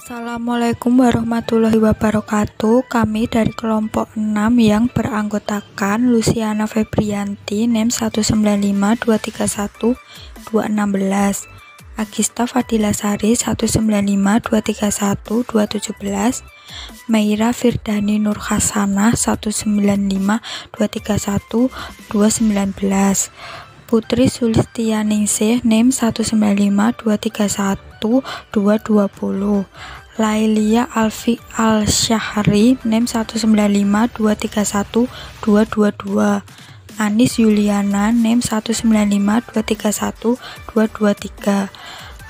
Assalamualaikum warahmatullahi wabarakatuh. Kami dari kelompok 6 yang beranggotakan Luciana Febrianti, NEM 195231216, Agista Fadilasari 195231217, Meira Firdani Nur Hasanah 195231219, Putri Sulistianingsih NEM 195231220, Lailia Alfi Al-Syahri NEM 195231222, Anis Yuliana NEM 195231223,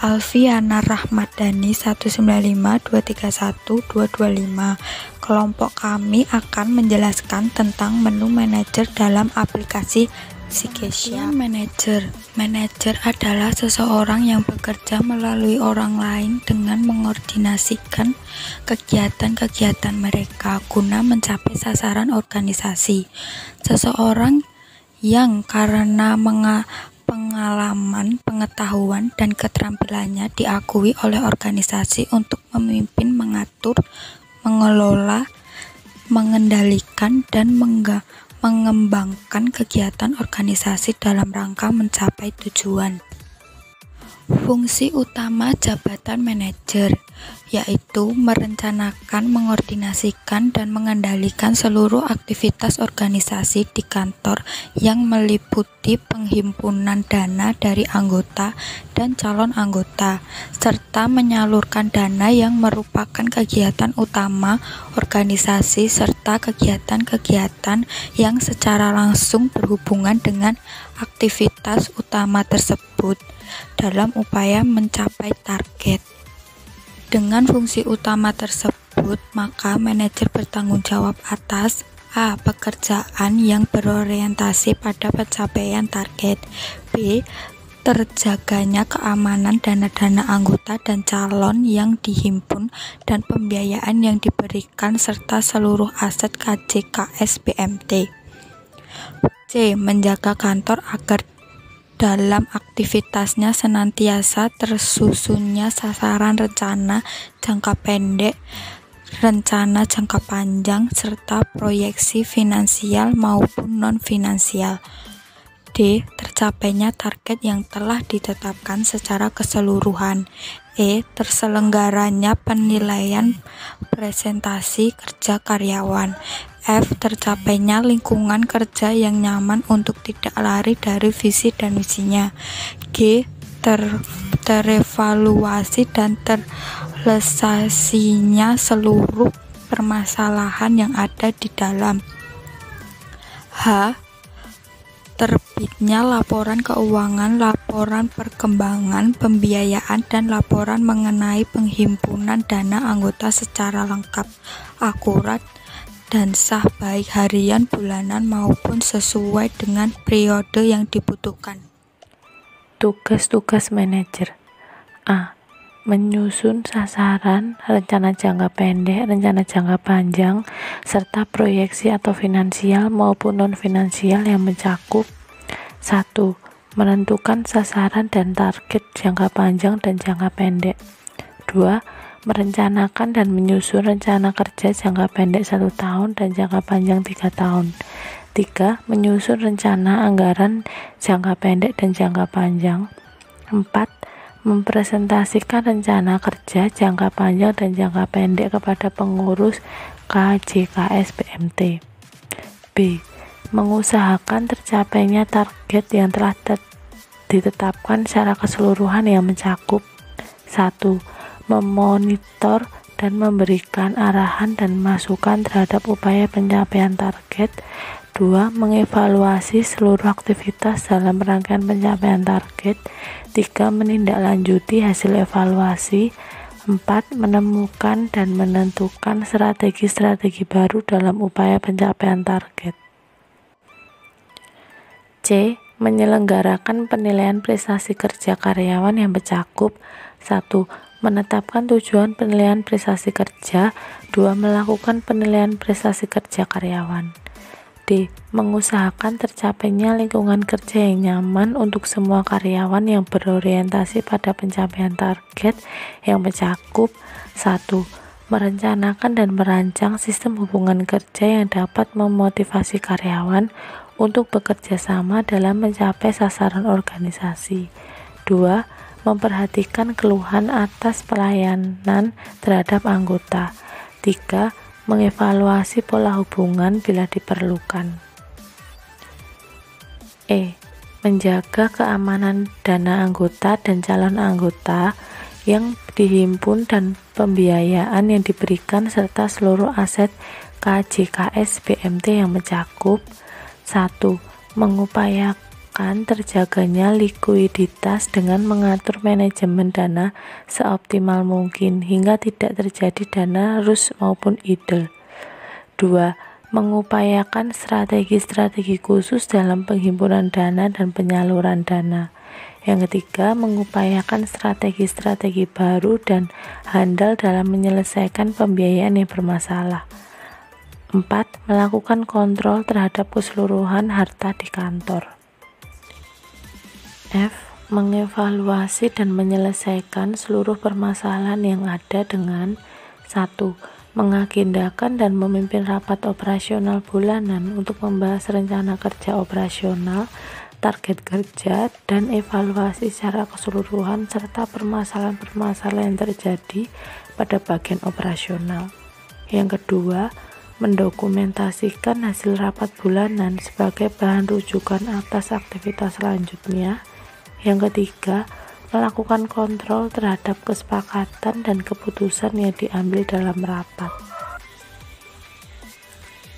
Alfiana Rahmadani 195231225. Kelompok kami akan menjelaskan tentang menu manajer dalam aplikasi Zcash. Manajer adalah seseorang yang bekerja melalui orang lain dengan mengordinasikan kegiatan-kegiatan mereka guna mencapai sasaran organisasi. Seseorang yang karena pengalaman, pengetahuan, dan keterampilannya diakui oleh organisasi untuk memimpin, mengatur, mengelola, mengendalikan, dan mengembangkan kegiatan organisasi dalam rangka mencapai tujuan. Fungsi utama jabatan manajer yaitu merencanakan, mengordinasikan, dan mengendalikan seluruh aktivitas organisasi di kantor yang meliputi penghimpunan dana dari anggota dan calon anggota, serta menyalurkan dana yang merupakan kegiatan utama organisasi serta kegiatan-kegiatan yang secara langsung berhubungan dengan aktivitas utama tersebut dalam upaya mencapai target. Dengan fungsi utama tersebut, maka manajer bertanggung jawab atas A. Pekerjaan yang berorientasi pada pencapaian target, B. Terjaganya keamanan dana-dana anggota dan calon yang dihimpun dan pembiayaan yang diberikan serta seluruh aset KJKS BMT, C. Menjaga kantor agar dalam aktivitasnya senantiasa tersusunnya sasaran rencana jangka pendek, rencana jangka panjang, serta proyeksi finansial maupun non-finansial. D. Tercapainya target yang telah ditetapkan secara keseluruhan. E. Terselenggaranya penilaian presentasi kerja karyawan. F. Tercapainya lingkungan kerja yang nyaman untuk tidak lari dari visi dan misinya. G. Terevaluasi dan terrealisasinya seluruh permasalahan yang ada di dalam. H. Terbitnya laporan keuangan, laporan perkembangan pembiayaan, dan laporan mengenai penghimpunan dana anggota secara lengkap, akurat, dan sah baik harian, bulanan, maupun sesuai dengan periode yang dibutuhkan. Tugas-tugas manajer. A. Menyusun sasaran, rencana jangka pendek, rencana jangka panjang, serta proyeksi atau finansial maupun non-finansial yang mencakup 1. Menentukan sasaran dan target jangka panjang dan jangka pendek. 2. Merencanakan dan menyusun rencana kerja jangka pendek 1 tahun dan jangka panjang 3 tahun. 3. Menyusun rencana anggaran jangka pendek dan jangka panjang. 4. Mempresentasikan rencana kerja jangka panjang dan jangka pendek kepada pengurus KJKS BMT. B. Mengusahakan tercapainya target yang telah ditetapkan secara keseluruhan yang mencakup 1. Memonitor dan memberikan arahan dan masukan terhadap upaya pencapaian target. 2. Mengevaluasi seluruh aktivitas dalam rangkaian pencapaian target. 3. Menindaklanjuti hasil evaluasi. 4. Menemukan dan menentukan strategi-strategi baru dalam upaya pencapaian target. C. Menyelenggarakan penilaian prestasi kerja karyawan yang mencakup 1. Menetapkan tujuan penilaian prestasi kerja. 2. Melakukan penilaian prestasi kerja karyawan. D. Mengusahakan tercapainya lingkungan kerja yang nyaman untuk semua karyawan yang berorientasi pada pencapaian target yang mencakup 1. Merencanakan dan merancang sistem hubungan kerja yang dapat memotivasi karyawan untuk bekerja sama dalam mencapai sasaran organisasi. 2. Memperhatikan keluhan atas pelayanan terhadap anggota. 3. Mengevaluasi pola hubungan bila diperlukan. E. Menjaga keamanan dana anggota dan calon anggota yang dihimpun dan pembiayaan yang diberikan serta seluruh aset KJKS BMT yang mencakup 1. Mengupayakan terjaganya likuiditas dengan mengatur manajemen dana seoptimal mungkin hingga tidak terjadi dana rus maupun idle. 2. Mengupayakan strategi-strategi khusus dalam penghimpunan dana dan penyaluran dana. Yang ketiga, mengupayakan strategi-strategi baru dan handal dalam menyelesaikan pembiayaan yang bermasalah. 4. Melakukan kontrol terhadap keseluruhan harta di kantor. F. Mengevaluasi dan menyelesaikan seluruh permasalahan yang ada dengan 1. Mengagendakan dan memimpin rapat operasional bulanan untuk membahas rencana kerja operasional, target kerja, dan evaluasi secara keseluruhan serta permasalahan-permasalahan yang terjadi pada bagian operasional. Yang kedua, mendokumentasikan hasil rapat bulanan sebagai bahan rujukan atas aktivitas selanjutnya. Yang ketiga, melakukan kontrol terhadap kesepakatan dan keputusan yang diambil dalam rapat.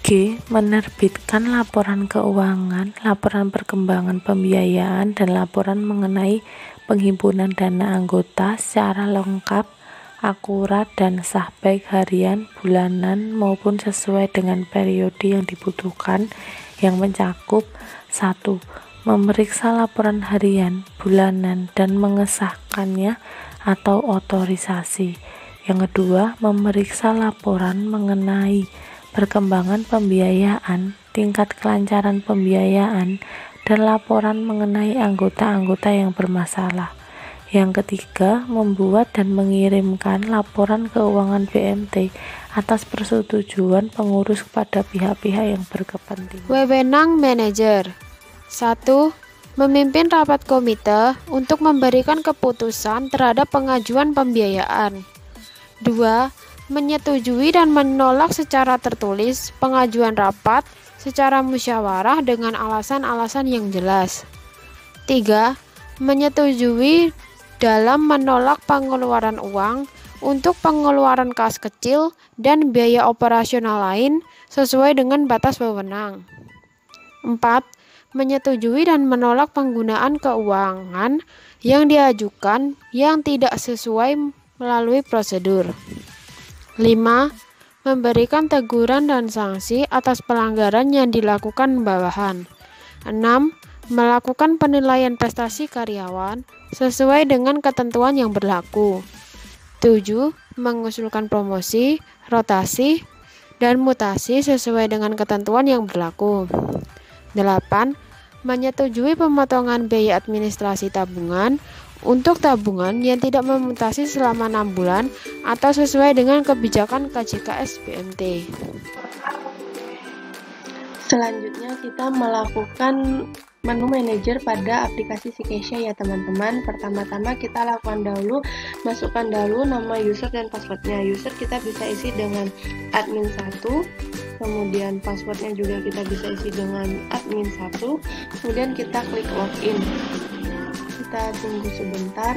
G. Menerbitkan laporan keuangan, laporan perkembangan pembiayaan, dan laporan mengenai penghimpunan dana anggota secara lengkap, akurat, dan sah baik harian, bulanan, maupun sesuai dengan periode yang dibutuhkan yang mencakup 1. Memeriksa laporan harian, bulanan, dan mengesahkannya atau otorisasi. Yang kedua, memeriksa laporan mengenai perkembangan pembiayaan, tingkat kelancaran pembiayaan, dan laporan mengenai anggota-anggota yang bermasalah. Yang ketiga, membuat dan mengirimkan laporan keuangan BMT atas persetujuan pengurus kepada pihak-pihak yang berkepentingan. Wewenang manajer. 1. Memimpin rapat komite untuk memberikan keputusan terhadap pengajuan pembiayaan. 2. Menyetujui dan menolak secara tertulis pengajuan rapat secara musyawarah dengan alasan-alasan yang jelas. 3. Menyetujui dalam menolak pengeluaran uang untuk pengeluaran kas kecil dan biaya operasional lain sesuai dengan batas wewenang. 4. Menyetujui dan menolak penggunaan keuangan yang diajukan yang tidak sesuai melalui prosedur. 5. Memberikan teguran dan sanksi atas pelanggaran yang dilakukan bawahan. 6. Melakukan penilaian prestasi karyawan sesuai dengan ketentuan yang berlaku. 7. Mengusulkan promosi, rotasi, dan mutasi sesuai dengan ketentuan yang berlaku. 8. Menyetujui pemotongan biaya administrasi tabungan untuk tabungan yang tidak memutasi selama 6 bulan atau sesuai dengan kebijakan KJKS BMT. Selanjutnya kita melakukan menu manajer pada aplikasi Sikesha ya teman-teman. Pertama-tama kita lakukan dahulu, masukkan dahulu nama user dan passwordnya. User kita bisa isi dengan admin 1, kemudian passwordnya juga kita bisa isi dengan admin 1, kemudian kita klik login. Kita tunggu sebentar.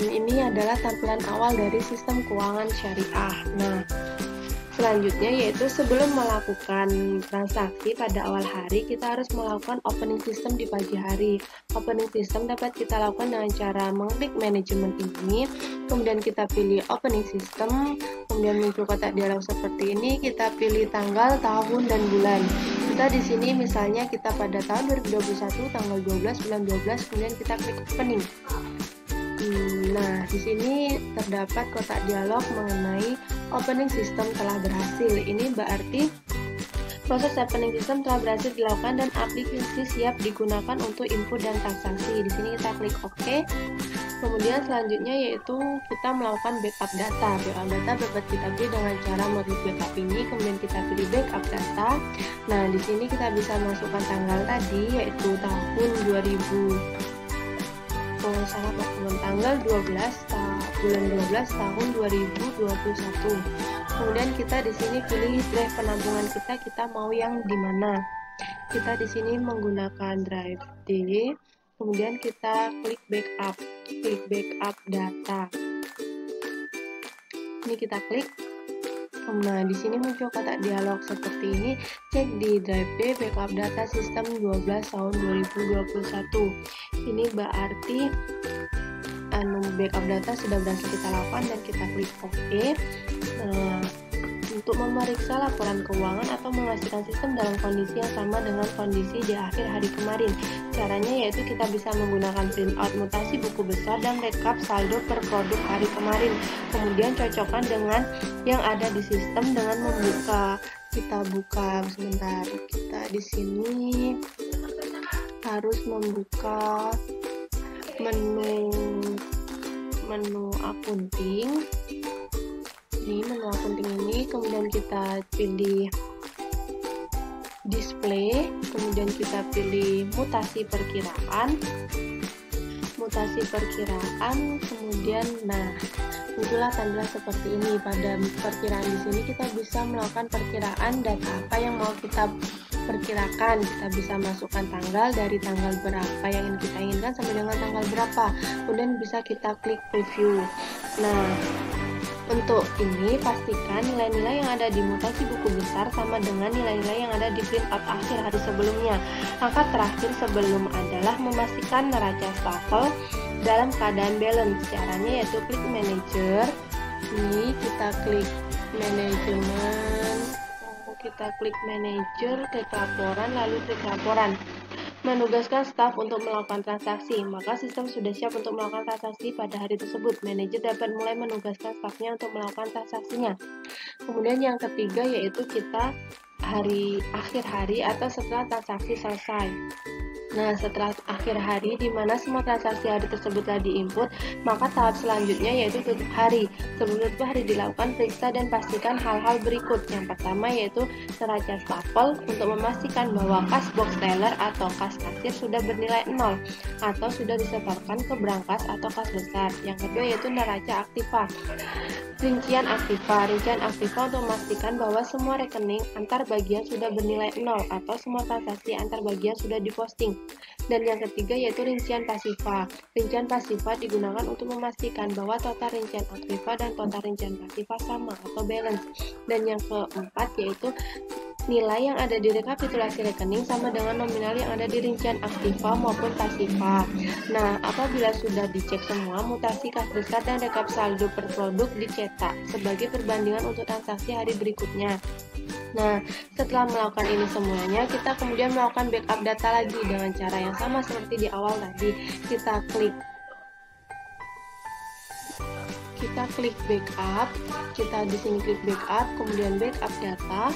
Ini adalah tampilan awal dari sistem keuangan syariah. Nah, selanjutnya yaitu sebelum melakukan transaksi pada awal hari, kita harus melakukan opening system di pagi hari. Opening system dapat kita lakukan dengan cara mengklik manajemen ini, kemudian kita pilih opening system, kemudian muncul kotak dialog seperti ini, kita pilih tanggal, tahun, dan bulan. Kita di sini misalnya kita pada tahun 2021 tanggal 12 bulan 12, kemudian kita klik opening. Nah, di sini terdapat kotak dialog mengenai opening system telah berhasil. Ini berarti Proses opening system telah berhasil dilakukan dan aplikasi siap digunakan untuk input dan transaksi. Di sini kita klik OK. Kemudian selanjutnya yaitu kita melakukan backup data. Backup data dapat kita pilih dengan cara mode backup ini, kemudian kita pilih backup data. Nah, di sini kita bisa masukkan tanggal tadi yaitu tahun 2000. Kalau salah tanggal 12 bulan 12 tahun 2021. Kemudian kita di sini pilih drive penampungan kita mau yang di mana. Kita di sini menggunakan drive D. Kemudian kita klik backup data. Ini kita klik. Nah, di sini muncul kotak dialog seperti ini. Cek di drive B backup data sistem 12 tahun 2021. Ini berarti backup data sudah berhasil kita lakukan dan kita klik OK. Nah, untuk memeriksa laporan keuangan atau memastikan sistem dalam kondisi yang sama dengan kondisi di akhir hari kemarin. Caranya yaitu kita bisa menggunakan printout mutasi buku besar dan rekap saldo per produk hari kemarin. Kemudian cocokkan dengan yang ada di sistem dengan membuka. Kita buka sebentar. Kita di sini harus membuka menu akunting. Ini menu akunting ini, kemudian kita pilih display, kemudian kita pilih mutasi perkiraan, kemudian muncullah tampilan seperti ini. Pada perkiraan di sini kita bisa melakukan perkiraan data apa yang mau kita perkirakan. Kita bisa masukkan tanggal, dari tanggal berapa yang kita inginkan sampai dengan tanggal berapa. Kemudian bisa kita klik preview. Nah, untuk ini pastikan nilai-nilai yang ada di mutasi buku besar sama dengan nilai-nilai yang ada di printout akhir hari sebelumnya. Angka terakhir sebelum adalah memastikan neraca shuffle dalam keadaan balance. Caranya yaitu klik manager. Ini kita klik manajemen. Kita klik manager, klik laporan, lalu klik laporan. Menugaskan staf untuk melakukan transaksi, maka sistem sudah siap untuk melakukan transaksi pada hari tersebut. Manajer dapat mulai menugaskan stafnya untuk melakukan transaksinya. Kemudian yang ketiga yaitu kita akhir hari atau setelah transaksi selesai. Nah, setelah akhir hari di mana semua transaksi hari tersebut telah diinput, maka tahap selanjutnya yaitu tutup hari. Sebelum tutup hari dilakukan periksa dan pastikan hal-hal berikut. Yang pertama yaitu neraca shuffle untuk memastikan bahwa kas box teller atau kas kasir sudah bernilai 0 atau sudah disetorkan ke brankas atau kas besar. Yang kedua yaitu neraca aktiva. Rincian aktiva untuk memastikan bahwa semua rekening antar bagian sudah bernilai 0 atau semua transaksi antar bagian sudah diposting. Dan yang ketiga yaitu rincian pasifa. Rincian pasifa digunakan untuk memastikan bahwa total rincian aktiva dan total rincian pasifa sama atau balance. Dan yang keempat yaitu nilai yang ada di rekapitulasi rekening sama dengan nominal yang ada di rincian aktiva maupun pasifa. Nah, apabila sudah dicek semua, mutasi kas besar dan rekap saldo per produk dicetak sebagai perbandingan untuk transaksi hari berikutnya. Nah, setelah melakukan ini semuanya, kita kemudian melakukan backup data lagi dengan cara yang sama seperti di awal tadi. Kita klik backup, kita di sini klik backup, kemudian backup data.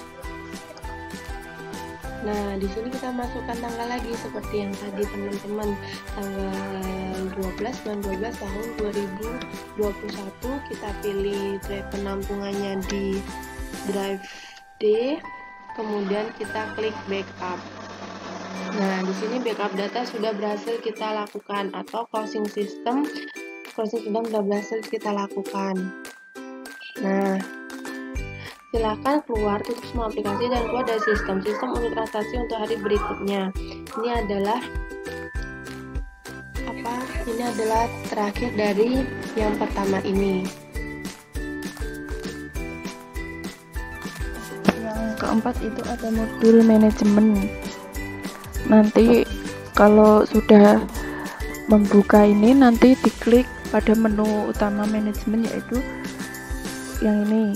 Nah, di sini kita masukkan tanggal lagi seperti yang tadi teman-teman, tanggal 12 bulan 12 tahun 2021. Kita pilih drive penampungannya di drive D, kemudian kita klik backup. Nah, di sini backup data sudah berhasil kita lakukan atau closing system sudah berhasil kita lakukan. Nah, silakan keluar, tutup semua aplikasi dan keluar dari sistem untuk transaksi untuk hari berikutnya. Ini adalah terakhir dari yang pertama ini. Yang keempat itu ada modul manajemen. Nanti kalau sudah membuka ini, nanti diklik pada menu utama manajemen, yaitu yang ini.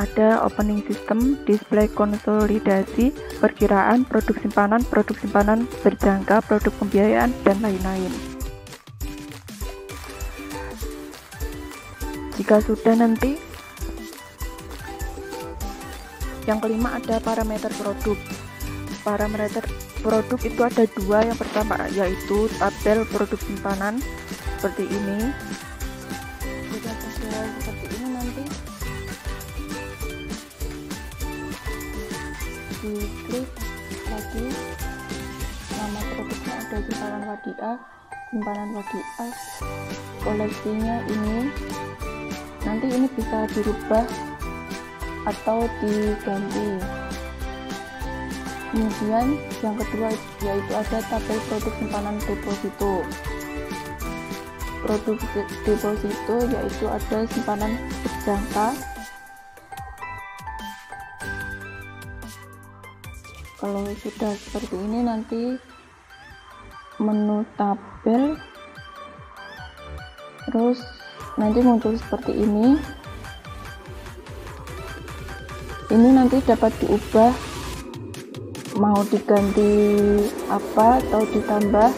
Ada opening system, display konsolidasi, perkiraan, produk simpanan berjangka, produk pembiayaan, dan lain-lain. Jika sudah nanti Yang kelima ada parameter produk. Parameter produk itu ada dua. Yang pertama yaitu tabel produk simpanan seperti ini. Jika sudah seperti ini, nanti diklik lagi, nama produknya ada simpanan wadiah, koleksinya ini. Nanti ini bisa dirubah atau diganti. Kemudian yang kedua yaitu ada tabel produk simpanan deposito. Produk deposito yaitu ada simpanan berjangka. Kalau sudah seperti ini, nanti menu tabel, terus nanti muncul seperti ini. Ini nanti dapat diubah, mau diganti apa atau ditambah.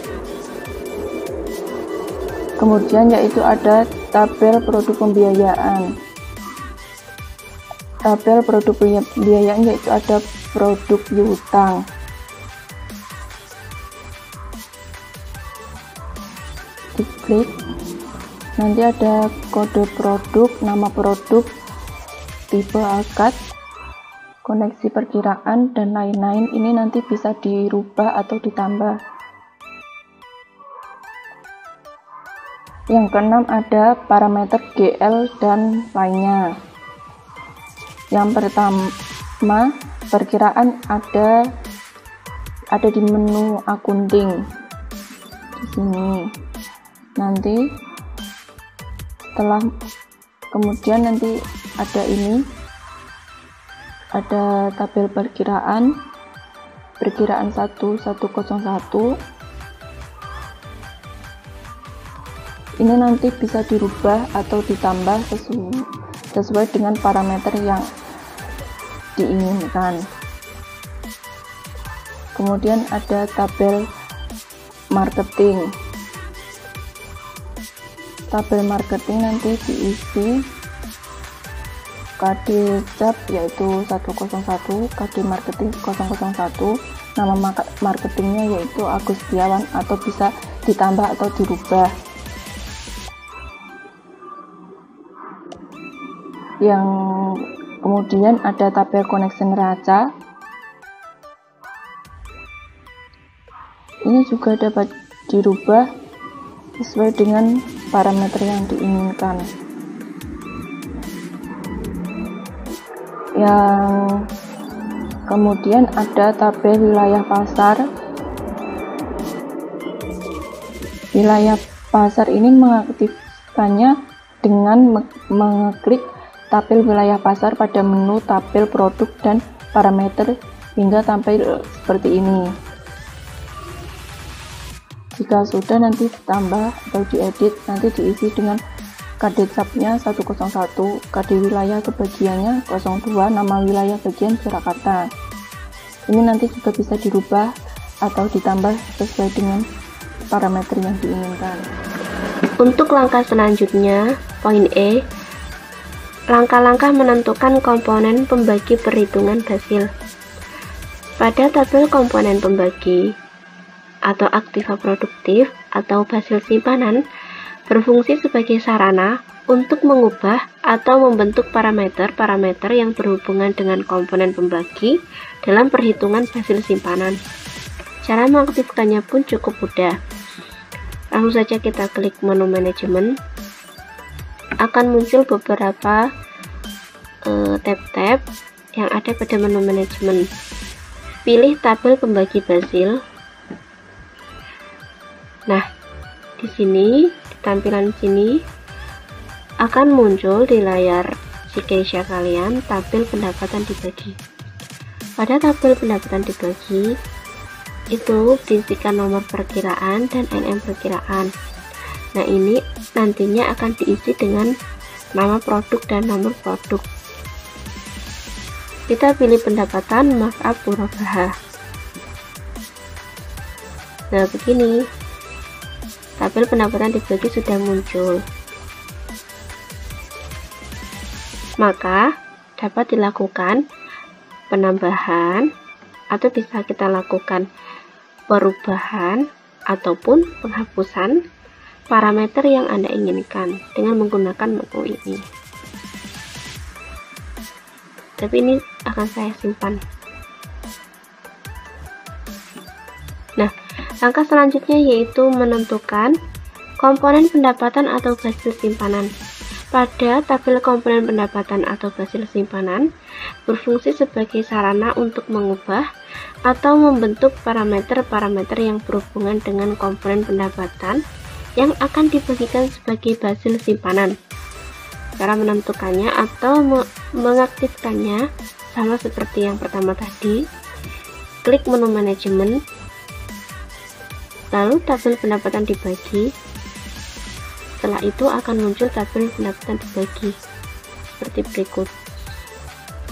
Kemudian yaitu ada tabel produk pembiayaan. Tabel produk pembiayaan yaitu ada produk piutang. Diklik, nanti ada kode produk, nama produk, tipe akad, koneksi perkiraan, dan lain-lain. Ini nanti bisa dirubah atau ditambah. Yang keenam ada parameter GL dan lainnya. Yang pertama, perkiraan ada di menu akunting di sini. Nanti kemudian nanti ada ini, ada tabel perkiraan 1101. Ini nanti bisa dirubah atau ditambah sesuai dengan parameter yang diinginkan. Kemudian ada tabel marketing. Tabel marketing nanti diisi KD Cap yaitu 101, KD marketing 001, nama marketingnya yaitu Agus Setiawan, atau bisa ditambah atau dirubah. Yang kemudian ada tabel koneksi neraca. Ini juga dapat dirubah sesuai dengan parameter yang diinginkan. Yang kemudian ada tabel wilayah pasar. Wilayah pasar ini mengaktifkannya dengan mengeklik tabel wilayah pasar pada menu tabel produk dan parameter hingga tampil seperti ini. Jika sudah, nanti ditambah atau diedit, nanti diisi dengan KD Capnya 101, KD wilayah kebagiannya 02, nama wilayah bagian Surakarta. Ini nanti juga bisa dirubah atau ditambah sesuai dengan parameter yang diinginkan. Untuk langkah selanjutnya, poin E, langkah-langkah menentukan komponen pembagi perhitungan hasil. Pada tabel komponen pembagi atau aktiva produktif atau hasil simpanan berfungsi sebagai sarana untuk mengubah atau membentuk parameter-parameter yang berhubungan dengan komponen pembagi dalam perhitungan hasil simpanan. Cara mengaktifkannya pun cukup mudah. Langsung saja kita klik menu manajemen. Akan muncul beberapa tab-tab yang ada pada menu manajemen. Pilih tabel pembagi hasil. Nah, di sini, di tampilan sini akan muncul di layar si Keisha kalian tabel pendapatan dibagi. Pada tabel pendapatan dibagi itu diisikan nomor perkiraan dan NM perkiraan. Nah, ini nantinya akan diisi dengan nama produk dan nomor produk. Kita pilih pendapatan markup murabahah. Nah, begini. Tabel pendapatan dibagi sudah muncul. Maka dapat dilakukan penambahan, atau bisa kita lakukan perubahan ataupun penghapusan parameter yang Anda inginkan dengan menggunakan menu ini. Tapi ini akan saya simpan. Nah, langkah selanjutnya yaitu menentukan komponen pendapatan atau hasil simpanan. Pada tabel komponen pendapatan atau hasil simpanan berfungsi sebagai sarana untuk mengubah atau membentuk parameter-parameter yang berhubungan dengan komponen pendapatan yang akan dibagikan sebagai hasil simpanan. Cara menentukannya atau mengaktifkannya sama seperti yang pertama tadi. Klik menu manajemen, lalu tabel pendapatan dibagi. Setelah itu akan muncul tabel pendapatan dibagi seperti berikut.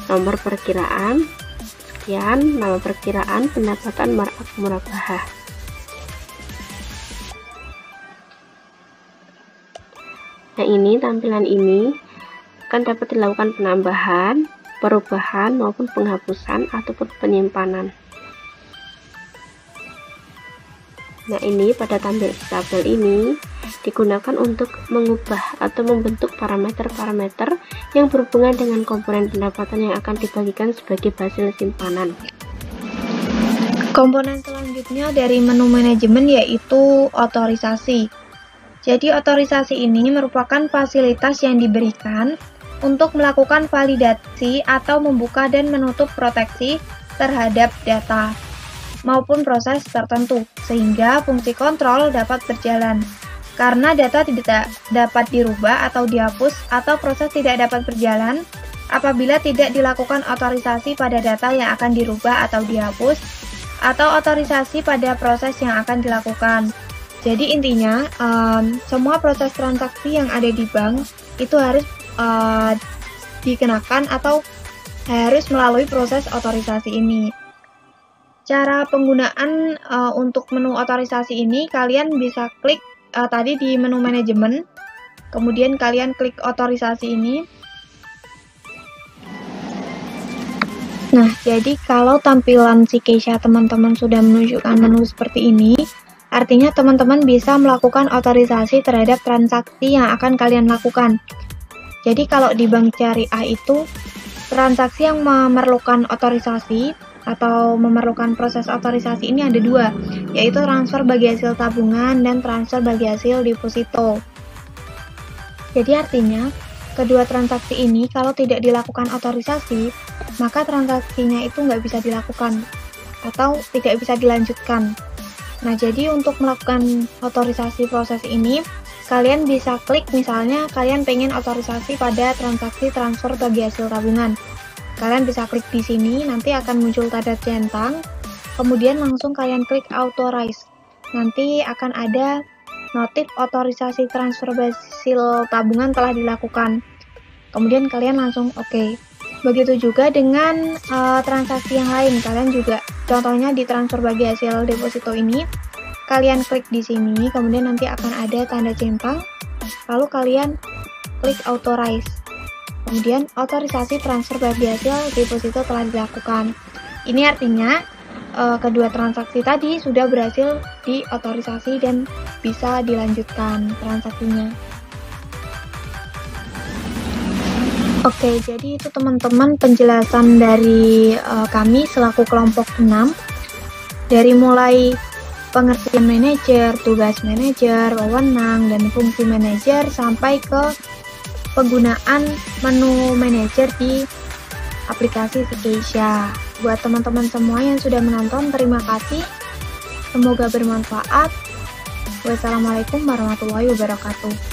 Nomor perkiraan sekian, nama perkiraan pendapatan markup murabahah. Nah, ini tampilan ini akan dapat dilakukan penambahan, perubahan maupun penghapusan ataupun penyimpanan. Nah, ini pada tabel ini digunakan untuk mengubah atau membentuk parameter-parameter yang berhubungan dengan komponen pendapatan yang akan dibagikan sebagai hasil simpanan. Komponen selanjutnya dari menu manajemen yaitu otorisasi. Jadi otorisasi ini merupakan fasilitas yang diberikan untuk melakukan validasi atau membuka dan menutup proteksi terhadap data maupun proses tertentu, sehingga fungsi kontrol dapat berjalan. Karena data tidak dapat dirubah atau dihapus atau proses tidak dapat berjalan apabila tidak dilakukan otorisasi pada data yang akan dirubah atau dihapus atau otorisasi pada proses yang akan dilakukan. Jadi intinya semua proses transaksi yang ada di bank itu harus dikenakan atau harus melalui proses otorisasi ini. Cara penggunaan untuk menu otorisasi ini, kalian bisa klik tadi di menu manajemen, kemudian kalian klik otorisasi ini. Nah, jadi kalau tampilan si Keisha teman-teman sudah menunjukkan menu seperti ini, artinya teman-teman bisa melakukan otorisasi terhadap transaksi yang akan kalian lakukan. Jadi kalau di bank syariah itu, transaksi yang memerlukan otorisasi atau memerlukan proses otorisasi ini ada dua, yaitu transfer bagi hasil tabungan dan transfer bagi hasil deposito. Jadi artinya, kedua transaksi ini kalau tidak dilakukan otorisasi, maka transaksinya itu nggak bisa dilakukan atau tidak bisa dilanjutkan. Nah, jadi untuk melakukan otorisasi proses ini, kalian bisa klik misalnya kalian pengen otorisasi pada transaksi transfer bagi hasil tabungan. Kalian bisa klik di sini, nanti akan muncul tanda centang, kemudian langsung kalian klik authorize. Nanti akan ada notif otorisasi transfer hasil tabungan telah dilakukan. Kemudian kalian langsung oke. Begitu juga dengan transaksi yang lain, kalian juga contohnya di transfer bagi hasil deposito ini, kalian klik di sini, kemudian nanti akan ada tanda centang, lalu kalian klik authorize. Kemudian otorisasi transfer bagi hasil deposito telah dilakukan. Ini artinya kedua transaksi tadi sudah berhasil diotorisasi dan bisa dilanjutkan transaksinya. Oke, jadi itu teman-teman penjelasan dari kami selaku kelompok 6. Dari mulai pengertian manajer, tugas manajer, wewenang, dan fungsi manajer sampai ke penggunaan menu manajer di aplikasi si Keisha. Buat teman-teman semua yang sudah menonton, terima kasih. Semoga bermanfaat. Wassalamualaikum warahmatullahi wabarakatuh.